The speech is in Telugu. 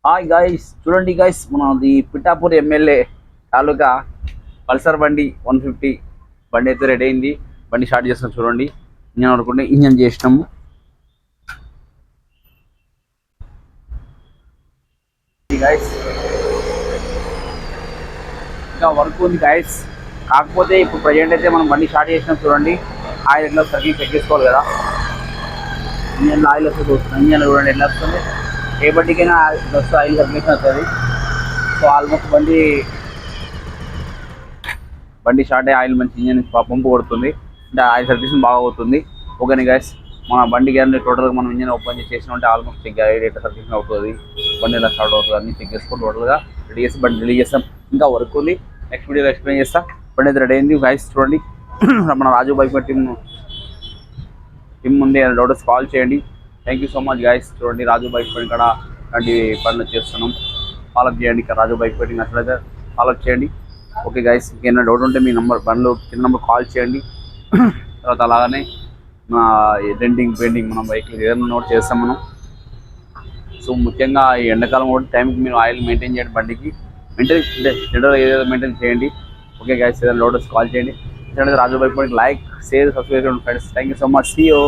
హాయ్ గైస్, చూడండి గైస్, మనది పిఠాపూర్ ఎమ్మెల్యే తాలూకా పల్సర్ బండి 150 బండి అయితే రెడీ అయింది. బండి స్టార్ట్ చేస్తాం చూడండి. ఇంజన్ అనుకుంటే ఇంజన్ చేసినాము గైస్. ఇంకా వర్క్ ఉంది గైస్. కాకపోతే ఇప్పుడు ప్రజెంట్ అయితే మనం బండి స్టార్ట్ చేసినాం చూడండి. ఆయిల్ ఎట్లా సర్కిల్ చెక్ చేసుకోవాలి కదా. ఇంజన్లో ఆయిల్ వస్తుంది చూస్తున్నాం. ఇంజన్ చూడండి ఎట్లా వస్తుంది. ఏ బండికైనా వస్తుంది, ఆయిల్ సర్క్యులేషన్ వస్తుంది. సో ఆల్మోస్ట్ బండి స్టార్ట్ అయ్యి ఆయిల్ మంచి ఇంజన్ పంపు కొడుతుంది, అంటే ఆయిల్ సర్వీసింగ్ బాగా అవుతుంది. ఓకేనా గైస్, మన బండికి అన్ని టోటల్గా మనం ఇంజన్ ఓపెన్ చేసినామంటే ఆల్మోస్ట్ చెక్ ఎయిట్ సర్వీసింగ్ అవుతుంది. బండి ఎలా స్టార్ట్ అవుతుంది అన్ని చెక్ చేసుకొని టోటల్గా రెడీ చేసి బండి రిలీజ్ చేస్తాం. ఇంకా వర్క్ ఉంది, నెక్స్ట్ వీడియోలో ఎక్స్ప్లెయిన్ చేస్తా. బండి అయితే రెడీ అయింది గైస్. చూడండి మన రాజు బైక్ టీమ్ ఉంది, డౌట్స్ కాల్ చేయండి. Thank you so much guys. చూడండి రాజు బైక్ పెట్టి ఇక్కడ ఇలాంటి పనులు చేస్తున్నాం. ఫాలోఅప్ చేయండి. ఇక్కడ రాజు బైక్ పెట్టి నచ్చినట్లయితే ఫాలోఅప్ చేయండి. ఓకే గైస్, ఇంకేమైనా డౌట్ ఉంటే మీ బండ్లు కింద నెంబర్ కాల్ చేయండి. తర్వాత అలాగనే మా డెంటింగ్ పెయింటింగ్ మనం బైక్లు ఏదైనా నోట్ చేస్తాం మనం. సో ముఖ్యంగా ఈ ఎండాకాలం కూడా టైంకి మీరు ఆయిల్ మెయింటైన్ చేయండి బండికి. మెయింటైన్ జనరల్ ఏదైనా మెయింటైన్ చేయండి. ఓకే గైస్, ఏదైనా డౌట్ కాల్ చేయండి. Raju bike like, share, subscribe friends. Thank you so much. See you.